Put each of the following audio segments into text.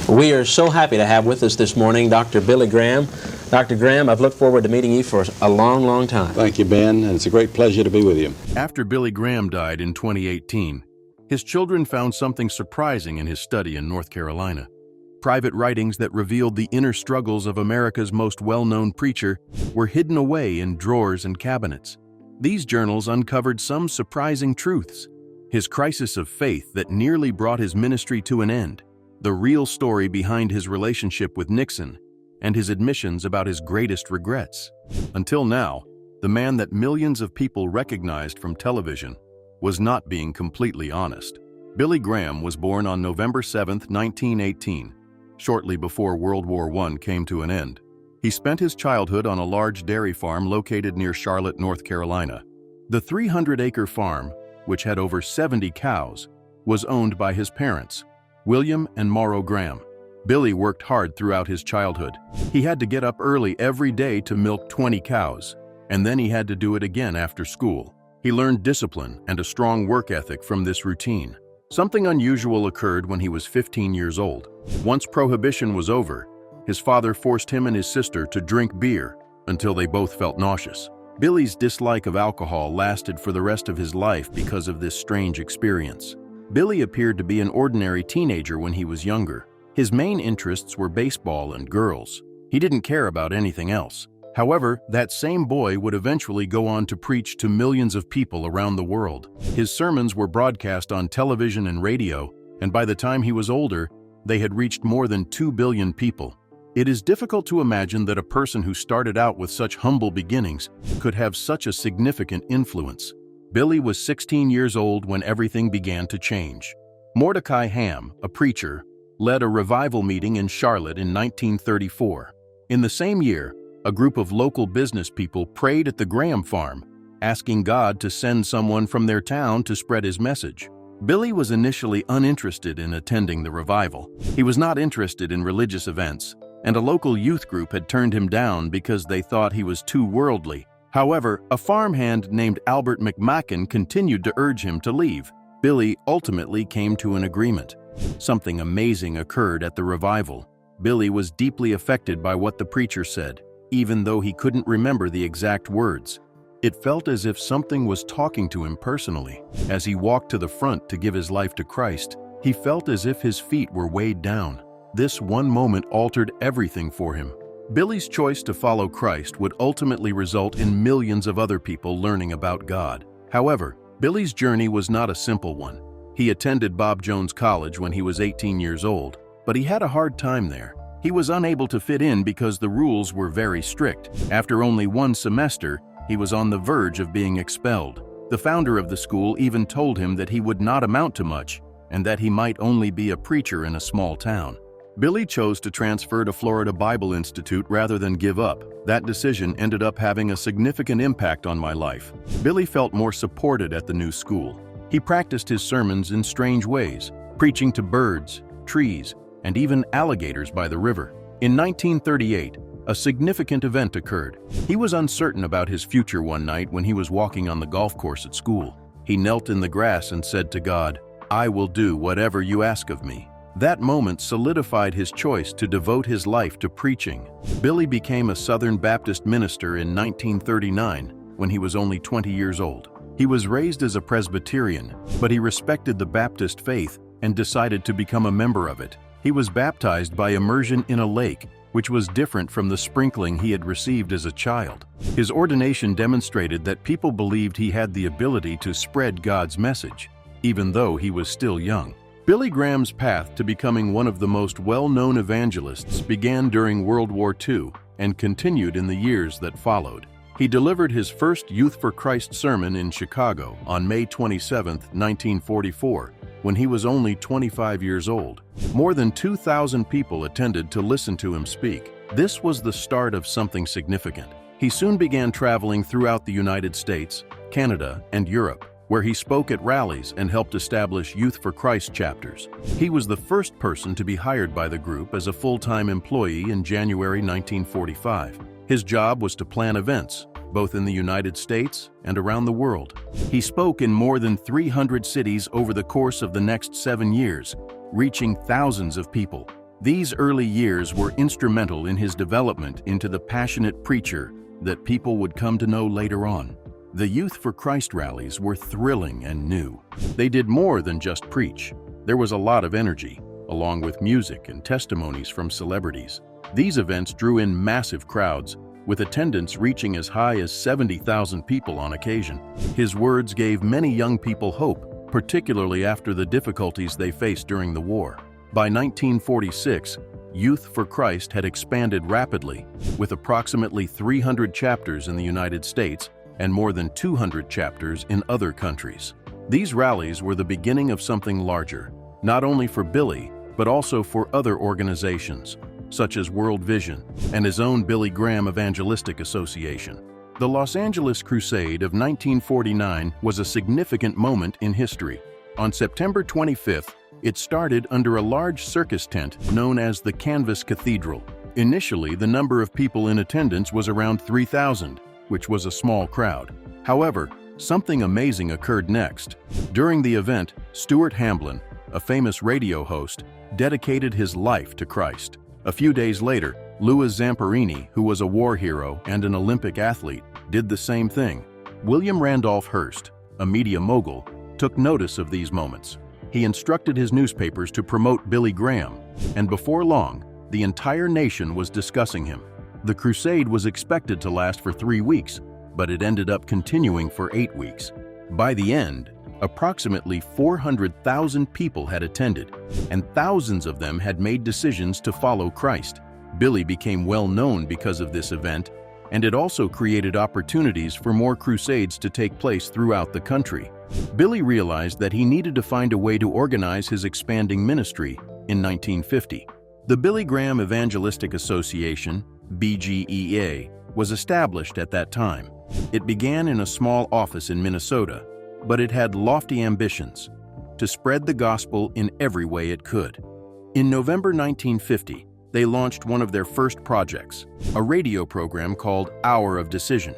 We are so happy to have with us this morning Dr. Billy Graham. Dr. Graham, I've looked forward to meeting you for a long, long time. Thank you, Ben, and it's a great pleasure to be with you. After Billy Graham died in 2018, his children found something surprising in his study in North Carolina. Private writings that revealed the inner struggles of America's most well-known preacher were hidden away in drawers and cabinets. These journals uncovered some surprising truths: his crisis of faith that nearly brought his ministry to an end, the real story behind his relationship with Nixon, and his admissions about his greatest regrets. Until now, the man that millions of people recognized from television was not being completely honest. Billy Graham was born on November 7, 1918, shortly before World War I came to an end. He spent his childhood on a large dairy farm located near Charlotte, North Carolina. The 300-acre farm, which had over 70 cows, was owned by his parents, William and Morrow Graham. Billy worked hard throughout his childhood. He had to get up early every day to milk 20 cows, and then he had to do it again after school. He learned discipline and a strong work ethic from this routine. Something unusual occurred when he was 15 years old. Once prohibition was over, his father forced him and his sister to drink beer until they both felt nauseous. Billy's dislike of alcohol lasted for the rest of his life because of this strange experience. Billy appeared to be an ordinary teenager when he was younger. His main interests were baseball and girls. He didn't care about anything else. However, that same boy would eventually go on to preach to millions of people around the world. His sermons were broadcast on television and radio, and by the time he was older, they had reached more than 2 billion people. It is difficult to imagine that a person who started out with such humble beginnings could have such a significant influence. Billy was 16 years old when everything began to change. Mordecai Ham, a preacher, led a revival meeting in Charlotte in 1934. In the same year, a group of local business people prayed at the Graham farm, asking God to send someone from their town to spread his message. Billy was initially uninterested in attending the revival. He was not interested in religious events, and a local youth group had turned him down because they thought he was too worldly. However, a farmhand named Albert McMacken continued to urge him to leave. Billy ultimately came to an agreement. Something amazing occurred at the revival. Billy was deeply affected by what the preacher said, even though he couldn't remember the exact words. It felt as if something was talking to him personally. As he walked to the front to give his life to Christ, he felt as if his feet were weighed down. This one moment altered everything for him. Billy's choice to follow Christ would ultimately result in millions of other people learning about God. However, Billy's journey was not a simple one. He attended Bob Jones College when he was 18 years old, but he had a hard time there. He was unable to fit in because the rules were very strict. After only one semester, he was on the verge of being expelled. The founder of the school even told him that he would not amount to much and that he might only be a preacher in a small town. Billy chose to transfer to Florida Bible Institute rather than give up. That decision ended up having a significant impact on my life. Billy felt more supported at the new school. He practiced his sermons in strange ways, preaching to birds, trees, and even alligators by the river. In 1938, a significant event occurred. He was uncertain about his future one night when he was walking on the golf course at school. He knelt in the grass and said to God, "I will do whatever you ask of me." That moment solidified his choice to devote his life to preaching. Billy became a Southern Baptist minister in 1939 when he was only 20 years old. He was raised as a Presbyterian, but he respected the Baptist faith and decided to become a member of it. He was baptized by immersion in a lake, which was different from the sprinkling he had received as a child. His ordination demonstrated that people believed he had the ability to spread God's message, even though he was still young. Billy Graham's path to becoming one of the most well-known evangelists began during World War II and continued in the years that followed. He delivered his first Youth for Christ sermon in Chicago on May 27, 1944, when he was only 25 years old. More than 2,000 people attended to listen to him speak. This was the start of something significant. He soon began traveling throughout the United States, Canada, and Europe, where he spoke at rallies and helped establish Youth for Christ chapters. He was the first person to be hired by the group as a full-time employee in January 1945. His job was to plan events, both in the United States and around the world. He spoke in more than 300 cities over the course of the next 7 years, reaching thousands of people. These early years were instrumental in his development into the passionate preacher that people would come to know later on. The Youth for Christ rallies were thrilling and new. They did more than just preach. There was a lot of energy, along with music and testimonies from celebrities. These events drew in massive crowds, with attendance reaching as high as 70,000 people on occasion. His words gave many young people hope, particularly after the difficulties they faced during the war. By 1946, Youth for Christ had expanded rapidly, with approximately 300 chapters in the United States and more than 200 chapters in other countries. These rallies were the beginning of something larger, not only for Billy, but also for other organizations, such as World Vision and his own Billy Graham Evangelistic Association. The Los Angeles Crusade of 1949 was a significant moment in history. On September 25th, it started under a large circus tent known as the Canvas Cathedral. Initially, the number of people in attendance was around 3,000, which was a small crowd. However, something amazing occurred next. During the event, Stuart Hamblin, a famous radio host, dedicated his life to Christ. A few days later, Louis Zamperini, who was a war hero and an Olympic athlete, did the same thing. William Randolph Hearst, a media mogul, took notice of these moments. He instructed his newspapers to promote Billy Graham, and before long, the entire nation was discussing him. The crusade was expected to last for 3 weeks, but it ended up continuing for 8 weeks. By the end, approximately 400,000 people had attended, and thousands of them had made decisions to follow Christ. Billy became well known because of this event, and it also created opportunities for more crusades to take place throughout the country. Billy realized that he needed to find a way to organize his expanding ministry in 1950. The Billy Graham Evangelistic Association, BGEA, was established at that time. It began in a small office in Minnesota, but it had lofty ambitions to spread the gospel in every way it could. In November 1950, they launched one of their first projects, a radio program called Hour of Decision.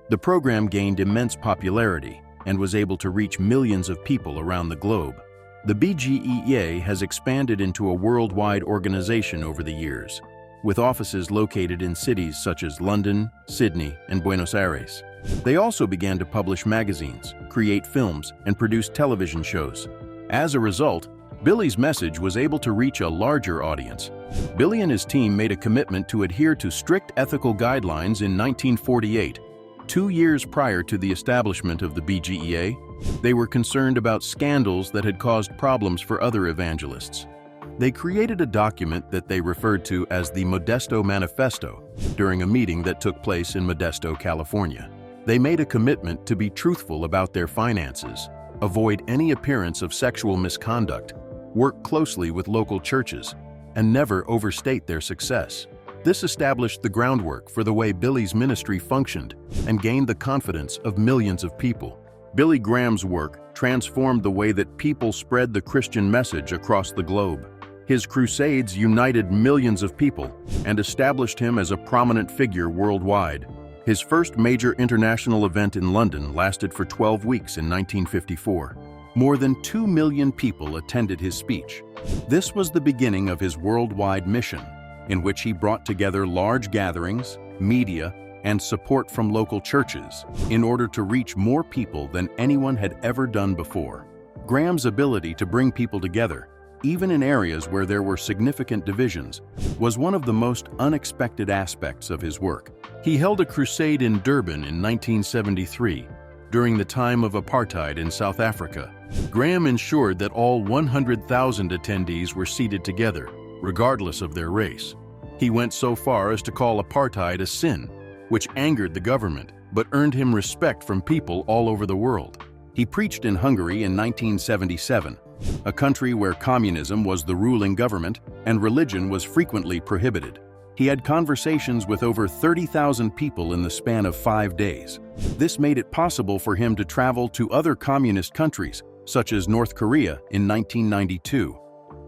The program gained immense popularity and was able to reach millions of people around the globe. The BGEA has expanded into a worldwide organization over the years, with offices located in cities such as London, Sydney, and Buenos Aires. They also began to publish magazines, create films, and produce television shows. As a result, Billy's message was able to reach a larger audience. Billy and his team made a commitment to adhere to strict ethical guidelines in 1948. 2 years prior to the establishment of the BGEA, they were concerned about scandals that had caused problems for other evangelists. They created a document that they referred to as the Modesto Manifesto during a meeting that took place in Modesto, California. They made a commitment to be truthful about their finances, avoid any appearance of sexual misconduct, work closely with local churches, and never overstate their success. This established the groundwork for the way Billy's ministry functioned and gained the confidence of millions of people. Billy Graham's work transformed the way that people spread the Christian message across the globe. His crusades united millions of people and established him as a prominent figure worldwide. His first major international event in London lasted for 12 weeks in 1954. More than 2 million people attended his speech. This was the beginning of his worldwide mission, in which he brought together large gatherings, media, and support from local churches in order to reach more people than anyone had ever done before. Graham's ability to bring people together, even in areas where there were significant divisions, was one of the most unexpected aspects of his work. He held a crusade in Durban in 1973, during the time of apartheid in South Africa. Graham ensured that all 100,000 attendees were seated together, regardless of their race. He went so far as to call apartheid a sin, which angered the government, but earned him respect from people all over the world. He preached in Hungary in 1977, a country where communism was the ruling government and religion was frequently prohibited. He had conversations with over 30,000 people in the span of 5 days. This made it possible for him to travel to other communist countries, such as North Korea in 1992.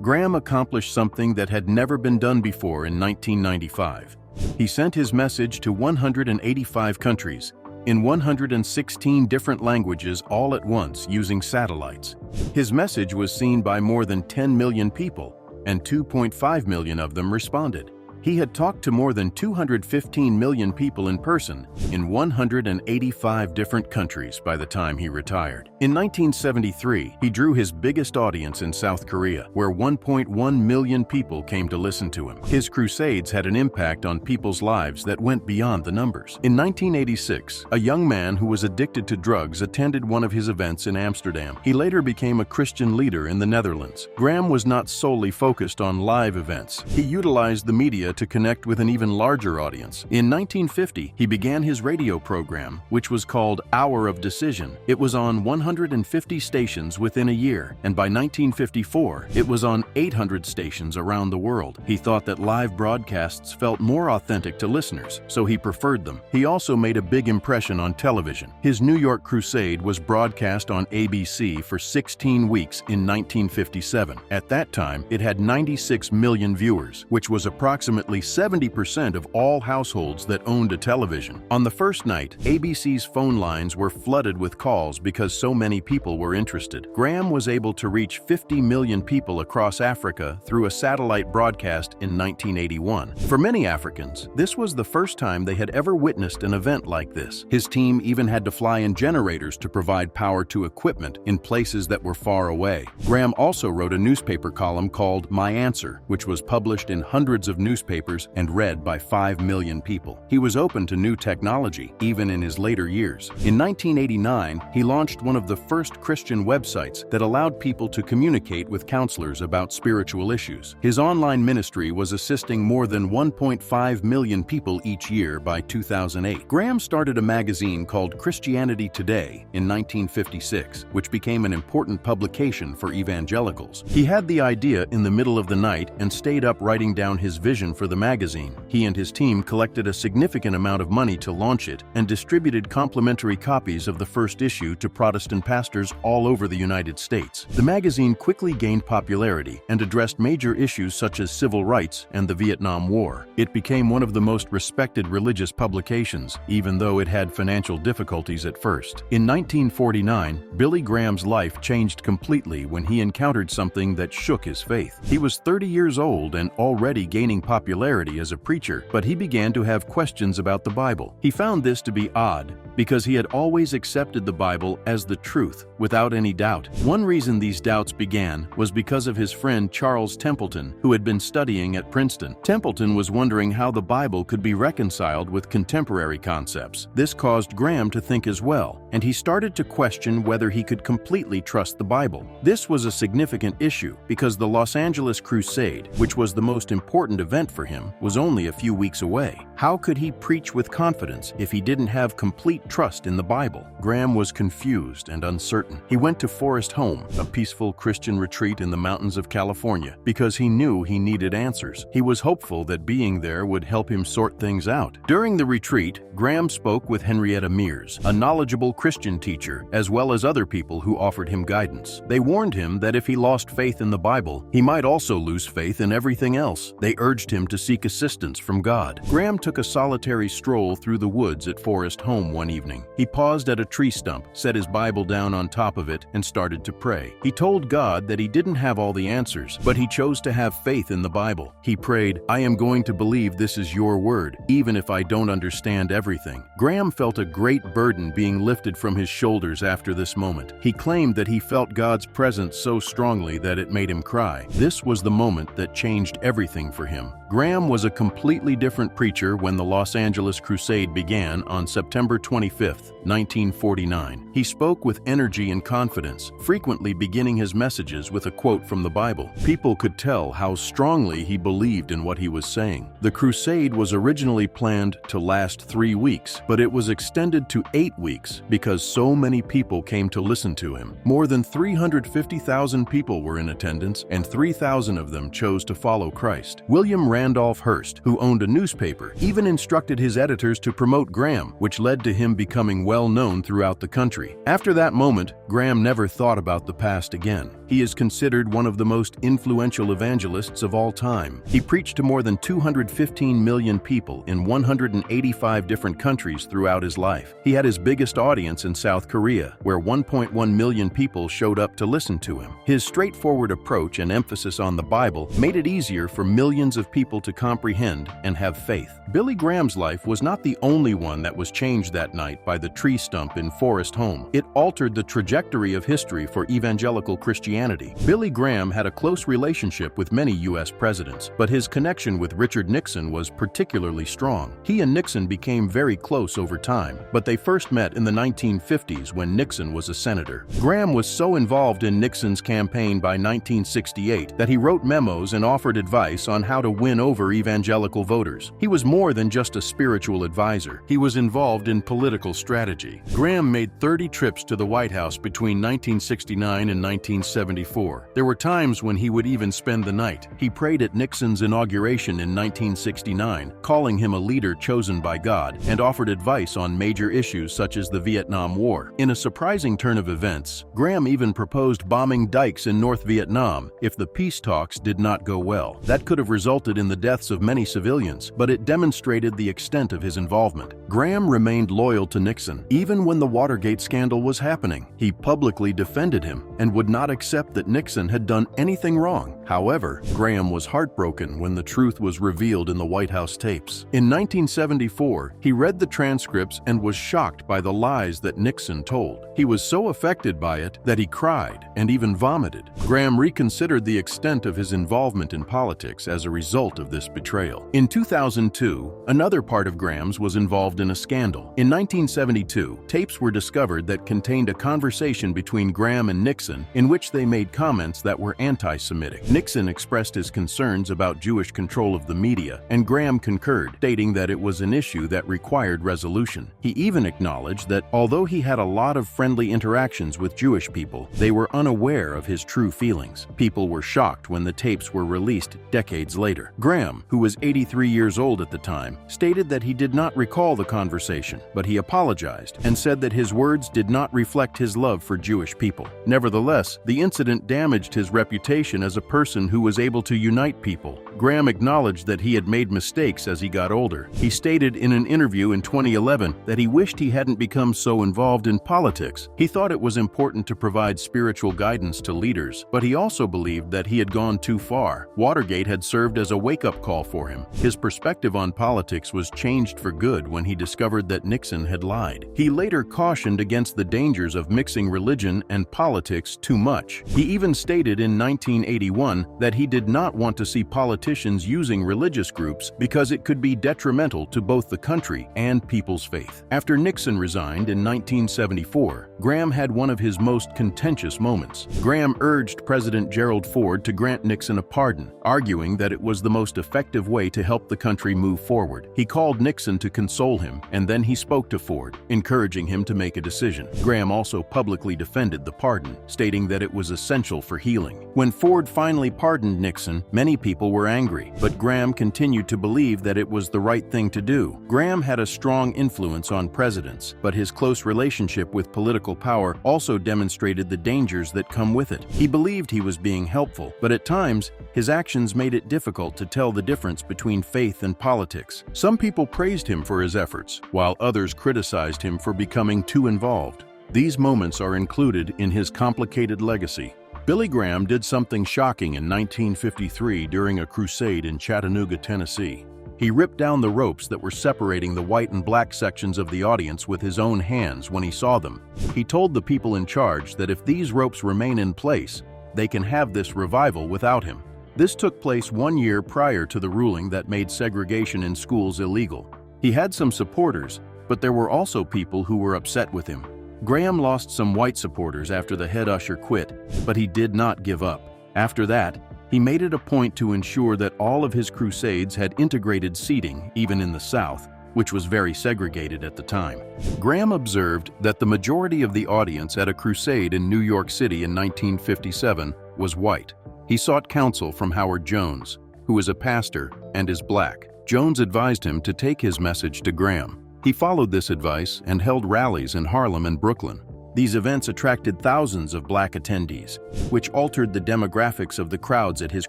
Graham accomplished something that had never been done before in 1995. He sent his message to 185 countries, in 116 different languages all at once using satellites. His message was seen by more than 10 million people, and 2.5 million of them responded. He had talked to more than 215 million people in person in 185 different countries by the time he retired. In 1973, he drew his biggest audience in South Korea, where 1.1 million people came to listen to him. His crusades had an impact on people's lives that went beyond the numbers. In 1986, a young man who was addicted to drugs attended one of his events in Amsterdam. He later became a Christian leader in the Netherlands. Graham was not solely focused on live events. He utilized the media to connect with an even larger audience. In 1950, he began his radio program, which was called Hour of Decision. It was on 150 stations within a year, and by 1954, it was on 800 stations around the world. He thought that live broadcasts felt more authentic to listeners, so he preferred them. He also made a big impression on television. His New York Crusade was broadcast on ABC for 16 weeks in 1957. At that time, it had 96 million viewers, which was approximately 70% of all households that owned a television. On the first night, ABC's phone lines were flooded with calls because so many people were interested. Graham was able to reach 50 million people across Africa through a satellite broadcast in 1981. For many Africans, this was the first time they had ever witnessed an event like this. His team even had to fly in generators to provide power to equipment in places that were far away. Graham also wrote a newspaper column called My Answer, which was published in hundreds of newspapers and read by 5 million people. He was open to new technology, even in his later years. In 1989, he launched one of the first Christian websites that allowed people to communicate with counselors about spiritual issues. His online ministry was assisting more than 1.5 million people each year by 2008. Graham started a magazine called Christianity Today in 1956, which became an important publication for evangelicals. He had the idea in the middle of the night and stayed up writing down his vision for the magazine. He and his team collected a significant amount of money to launch it and distributed complimentary copies of the first issue to Protestant pastors all over the United States. The magazine quickly gained popularity and addressed major issues such as civil rights and the Vietnam War. It became one of the most respected religious publications, even though it had financial difficulties at first. In 1949, Billy Graham's life changed completely when he encountered something that shook his faith. He was 30 years old and already gaining popularity as a preacher, but he began to have questions about the Bible. He found this to be odd because he had always accepted the Bible as the truth without any doubt. One reason these doubts began was because of his friend Charles Templeton, who had been studying at Princeton. Templeton was wondering how the Bible could be reconciled with contemporary concepts. This caused Graham to think as well, and he started to question whether he could completely trust the Bible. This was a significant issue because the Los Angeles Crusade, which was the most important event for him, was only a few weeks away. How could he preach with confidence if he didn't have complete trust in the Bible? Graham was confused and uncertain. He went to Forest Home, a peaceful Christian retreat in the mountains of California, because he knew he needed answers. He was hopeful that being there would help him sort things out. During the retreat, Graham spoke with Henrietta Mears, a knowledgeable Christian teacher, as well as other people who offered him guidance. They warned him that if he lost faith in the Bible, he might also lose faith in everything else. They urged him to seek assistance from God. Graham took a solitary stroll through the woods at Forest Home one evening. He paused at a tree stump, set his Bible down on top of it, and started to pray. He told God that he didn't have all the answers, but he chose to have faith in the Bible. He prayed, "I am going to believe this is your word, even if I don't understand everything." Graham felt a great burden being lifted from his shoulders after this moment. He claimed that he felt God's presence so strongly that it made him cry. This was the moment that changed everything for him. Graham was a completely different preacher when the Los Angeles Crusade began on September 25, 1949. He spoke with energy and confidence, frequently beginning his messages with a quote from the Bible. People could tell how strongly he believed in what he was saying. The crusade was originally planned to last 3 weeks, but it was extended to 8 weeks because so many people came to listen to him. More than 350,000 people were in attendance, and 3,000 of them chose to follow Christ. William Randolph Hearst, who owned a newspaper, even instructed his editors to promote Graham, which led to him becoming well known throughout the country. After that moment, Graham never thought about the past again. He is considered one of the most influential evangelists of all time. He preached to more than 215 million people in 185 different countries throughout his life. He had his biggest audience in South Korea, where 1.1 million people showed up to listen to him. His straightforward approach and emphasis on the Bible made it easier for millions of people to comprehend and have faith. Billy Graham's life was not the only one that was changed that night by the tree stump in Forest Home. It altered the trajectory of history for evangelical Christianity. Billy Graham had a close relationship with many U.S. presidents, but his connection with Richard Nixon was particularly strong. He and Nixon became very close over time, but they first met in the 1950s when Nixon was a senator. Graham was so involved in Nixon's campaign by 1968 that he wrote memos and offered advice on how to win over evangelical voters. He was more than just a spiritual advisor. He was involved in political strategy. Graham made 30 trips to the White House between 1969 and 1974. There were times when he would even spend the night. He prayed at Nixon's inauguration in 1969, calling him a leader chosen by God, and offered advice on major issues such as the Vietnam War. In a surprising turn of events, Graham even proposed bombing dikes in North Vietnam if the peace talks did not go well. That could have resulted in the deaths of many civilians, but it demonstrated the extent of his involvement. Graham remained loyal to Nixon, even when the Watergate scandal was happening. He publicly defended him and would not accept that Nixon had done anything wrong. However, Graham was heartbroken when the truth was revealed in the White House tapes. In 1974, he read the transcripts and was shocked by the lies that Nixon told. He was so affected by it that he cried and even vomited. Graham reconsidered the extent of his involvement in politics as a result of this betrayal. In 2002, another part of Graham's was involved in a scandal. In 1972, tapes were discovered that contained a conversation between Graham and Nixon in which they made comments that were anti-Semitic. Nixon expressed his concerns about Jewish control of the media, and Graham concurred, stating that it was an issue that required resolution. He even acknowledged that although he had a lot of friendly interactions with Jewish people, they were unaware of his true feelings. People were shocked when the tapes were released decades later. Graham, who was 83 years old at the time, stated that he did not recall the conversation, but he apologized and said that his words did not reflect his love for Jewish people. Nevertheless, the incident damaged his reputation as a person who was able to unite people. Graham acknowledged that he had made mistakes as he got older. He stated in an interview in 2011 that he wished he hadn't become so involved in politics. He thought it was important to provide spiritual guidance to leaders, but he also believed that he had gone too far. Watergate had served as a wake-up call for him. His perspective on politics was changed for good when he discovered that Nixon had lied. He later cautioned against the dangers of mixing religion and politics too much. He even stated in 1981 that he did not want to see politicians using religious groups because it could be detrimental to both the country and people's faith. After Nixon resigned in 1974, Graham had one of his most contentious moments. Graham urged President Gerald Ford to grant Nixon a pardon, arguing that it was the most effective way to help the country move forward. He called Nixon to console him, and then he spoke to Ford, encouraging him to make a decision. Graham also publicly defended the pardon, stating that it was essential for healing. When Ford finally pardoned Nixon, many people were angry, but Graham continued to believe that it was the right thing to do. Graham had a strong influence on presidents, but his close relationship with political power also demonstrated the dangers that come with it. He believed he was being helpful, but at times, his actions made it difficult to tell the difference between faith and politics. Some people praised him for his efforts, while others criticized him for becoming too involved. These moments are included in his complicated legacy. Billy Graham did something shocking in 1953 during a crusade in Chattanooga, Tennessee. He ripped down the ropes that were separating the white and black sections of the audience with his own hands when he saw them. He told the people in charge that if these ropes remain in place, they can have this revival without him. This took place 1 year prior to the ruling that made segregation in schools illegal. He had some supporters, but there were also people who were upset with him. Graham lost some white supporters after the head usher quit, but he did not give up. After that, he made it a point to ensure that all of his crusades had integrated seating, even in the South, which was very segregated at the time. Graham observed that the majority of the audience at a crusade in New York City in 1957 was white. He sought counsel from Howard Jones, who is a pastor and is black. Jones advised him to take his message to Graham. He followed this advice and held rallies in Harlem and Brooklyn. These events attracted thousands of black attendees, which altered the demographics of the crowds at his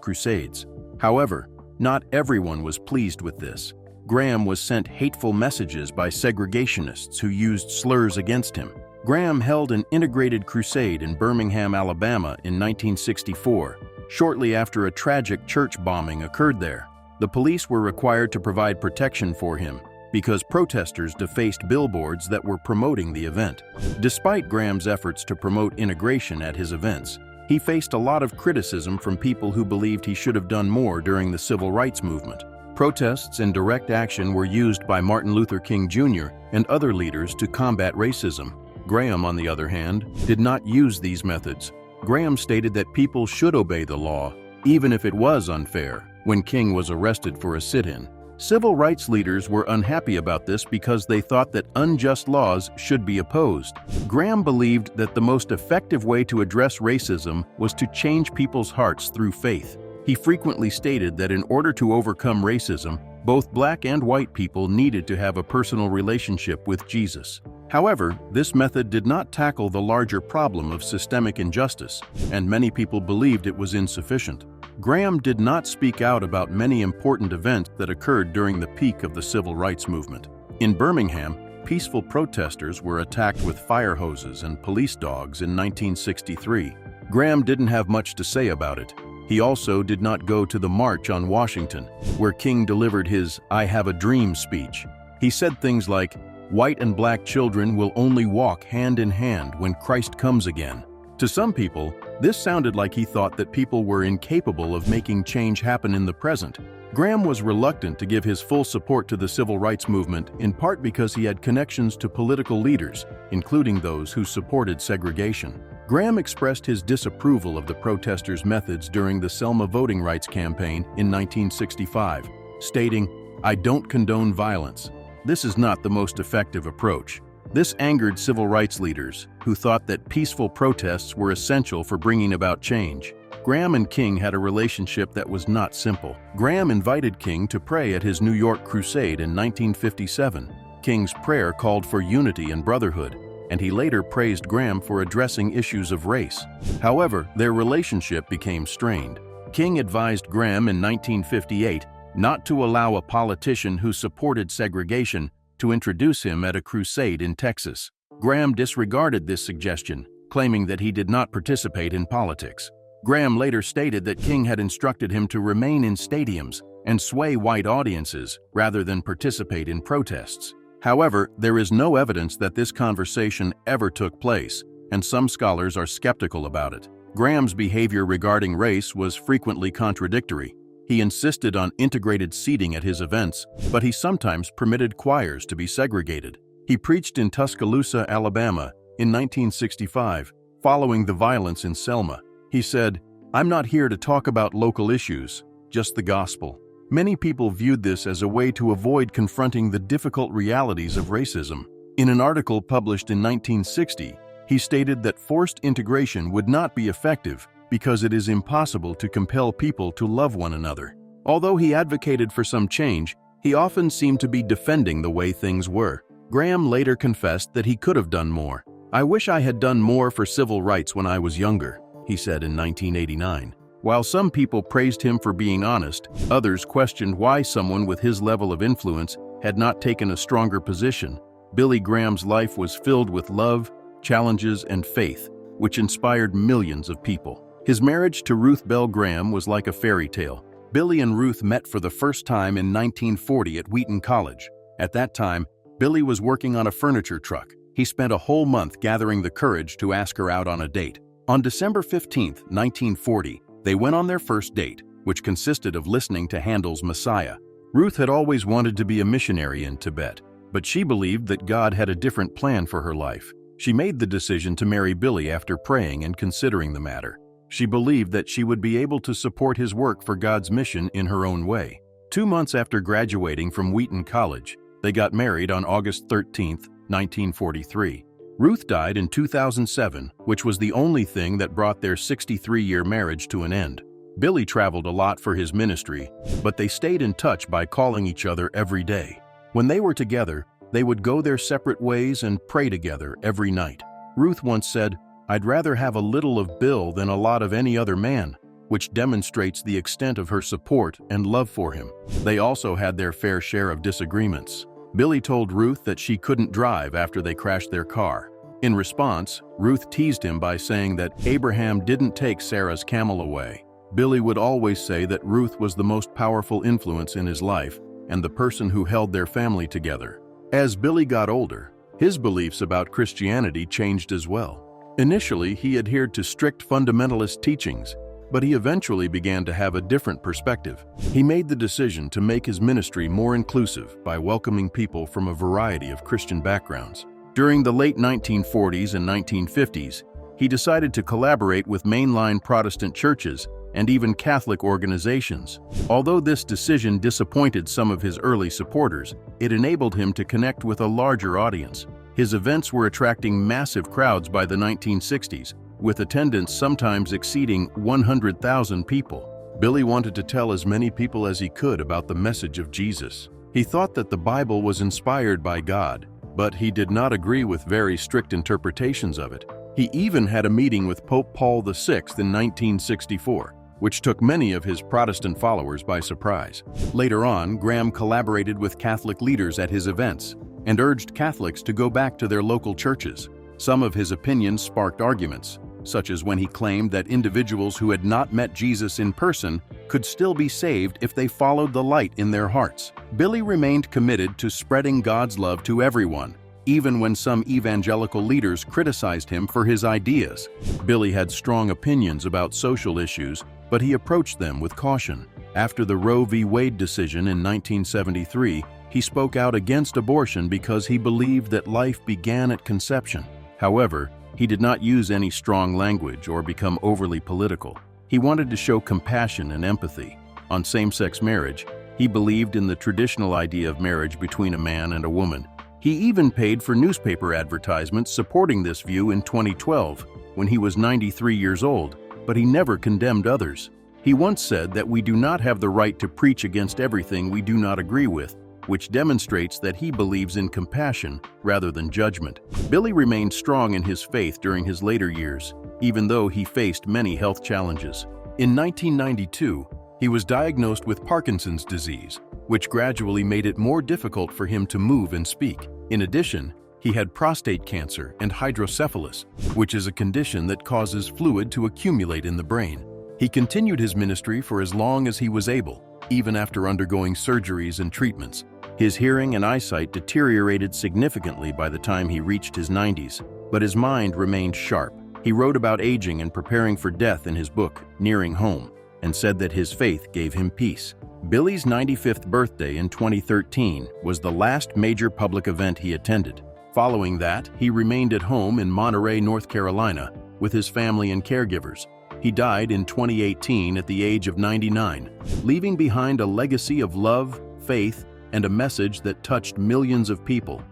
crusades. However, not everyone was pleased with this. Graham was sent hateful messages by segregationists who used slurs against him. Graham held an integrated crusade in Birmingham, Alabama in 1964, shortly after a tragic church bombing occurred there. The police were required to provide protection for him because protesters defaced billboards that were promoting the event. Despite Graham's efforts to promote integration at his events, he faced a lot of criticism from people who believed he should have done more during the civil rights movement. Protests and direct action were used by Martin Luther King Jr. and other leaders to combat racism. Graham, on the other hand, did not use these methods. Graham stated that people should obey the law, even if it was unfair, when King was arrested for a sit-in. Civil rights leaders were unhappy about this because they thought that unjust laws should be opposed. Graham believed that the most effective way to address racism was to change people's hearts through faith. He frequently stated that in order to overcome racism, both black and white people needed to have a personal relationship with Jesus. However, this method did not tackle the larger problem of systemic injustice, and many people believed it was insufficient. Graham did not speak out about many important events that occurred during the peak of the civil rights movement. In Birmingham, peaceful protesters were attacked with fire hoses and police dogs in 1963. Graham didn't have much to say about it. He also did not go to the March on Washington, where King delivered his "I Have a Dream" speech. He said things like, "White and black children will only walk hand in hand when Christ comes again." To some people, this sounded like he thought that people were incapable of making change happen in the present. Graham was reluctant to give his full support to the civil rights movement, in part because he had connections to political leaders, including those who supported segregation. Graham expressed his disapproval of the protesters' methods during the Selma voting rights campaign in 1965, stating, "I don't condone violence. This is not the most effective approach." This angered civil rights leaders, who thought that peaceful protests were essential for bringing about change. Graham and King had a relationship that was not simple. Graham invited King to pray at his New York Crusade in 1957. King's prayer called for unity and brotherhood, and he later praised Graham for addressing issues of race. However, their relationship became strained. King advised Graham in 1958 not to allow a politician who supported segregation to introduce him at a crusade in Texas. Graham disregarded this suggestion, claiming that he did not participate in politics. Graham later stated that King had instructed him to remain in stadiums and sway white audiences rather than participate in protests. However, there is no evidence that this conversation ever took place, and some scholars are skeptical about it. Graham's behavior regarding race was frequently contradictory. He insisted on integrated seating at his events, but he sometimes permitted choirs to be segregated. He preached in Tuscaloosa, Alabama, in 1965, following the violence in Selma. He said, "I'm not here to talk about local issues, just the gospel." Many people viewed this as a way to avoid confronting the difficult realities of racism. In an article published in 1960, he stated that forced integration would not be effective because it is impossible to compel people to love one another. Although he advocated for some change, he often seemed to be defending the way things were. Graham later confessed that he could have done more. "I wish I had done more for civil rights when I was younger," he said in 1989. While some people praised him for being honest, others questioned why someone with his level of influence had not taken a stronger position. Billy Graham's life was filled with love, challenges, and faith, which inspired millions of people. His marriage to Ruth Bell Graham was like a fairy tale. Billy and Ruth met for the first time in 1940 at Wheaton College. At that time, Billy was working on a furniture truck. He spent a whole month gathering the courage to ask her out on a date. On December 15, 1940, they went on their first date, which consisted of listening to Handel's Messiah. Ruth had always wanted to be a missionary in Tibet, but she believed that God had a different plan for her life. She made the decision to marry Billy after praying and considering the matter. She believed that she would be able to support his work for God's mission in her own way. 2 months after graduating from Wheaton College, they got married on August 13, 1943. Ruth died in 2007, which was the only thing that brought their 63-year marriage to an end. Billy traveled a lot for his ministry, but they stayed in touch by calling each other every day. When they were together, they would go their separate ways and pray together every night. Ruth once said, "I'd rather have a little of Bill than a lot of any other man," which demonstrates the extent of her support and love for him. They also had their fair share of disagreements. Billy told Ruth that she couldn't drive after they crashed their car. In response, Ruth teased him by saying that Abraham didn't take Sarah's camel away. Billy would always say that Ruth was the most powerful influence in his life and the person who held their family together. As Billy got older, his beliefs about Christianity changed as well. Initially, he adhered to strict fundamentalist teachings, but he eventually began to have a different perspective. He made the decision to make his ministry more inclusive by welcoming people from a variety of Christian backgrounds. During the late 1940s and 1950s, he decided to collaborate with mainline Protestant churches and even Catholic organizations. Although this decision disappointed some of his early supporters, it enabled him to connect with a larger audience. His events were attracting massive crowds by the 1960s, with attendance sometimes exceeding 100,000 people. Billy wanted to tell as many people as he could about the message of Jesus. He thought that the Bible was inspired by God, but he did not agree with very strict interpretations of it. He even had a meeting with Pope Paul VI in 1964, which took many of his Protestant followers by surprise. Later on, Graham collaborated with Catholic leaders at his events and urged Catholics to go back to their local churches. Some of his opinions sparked arguments, such as when he claimed that individuals who had not met Jesus in person could still be saved if they followed the light in their hearts. Billy remained committed to spreading God's love to everyone, even when some evangelical leaders criticized him for his ideas. Billy had strong opinions about social issues, but he approached them with caution. After the Roe v. Wade decision in 1973, he spoke out against abortion because he believed that life began at conception. However, he did not use any strong language or become overly political. He wanted to show compassion and empathy. On same-sex marriage, he believed in the traditional idea of marriage between a man and a woman. He even paid for newspaper advertisements supporting this view in 2012, when he was 93 years old, but he never condemned others. He once said that we do not have the right to preach against everything we do not agree with, which demonstrates that he believes in compassion rather than judgment. Billy remained strong in his faith during his later years, even though he faced many health challenges. In 1992, he was diagnosed with Parkinson's disease, which gradually made it more difficult for him to move and speak. In addition, he had prostate cancer and hydrocephalus, which is a condition that causes fluid to accumulate in the brain. He continued his ministry for as long as he was able, even after undergoing surgeries and treatments. His hearing and eyesight deteriorated significantly by the time he reached his 90s, but his mind remained sharp. He wrote about aging and preparing for death in his book, Nearing Home, and said that his faith gave him peace. Billy's 95th birthday in 2013 was the last major public event he attended. Following that, he remained at home in Monterey, North Carolina, with his family and caregivers. He died in 2018 at the age of 99, leaving behind a legacy of love, faith, and a message that touched millions of people.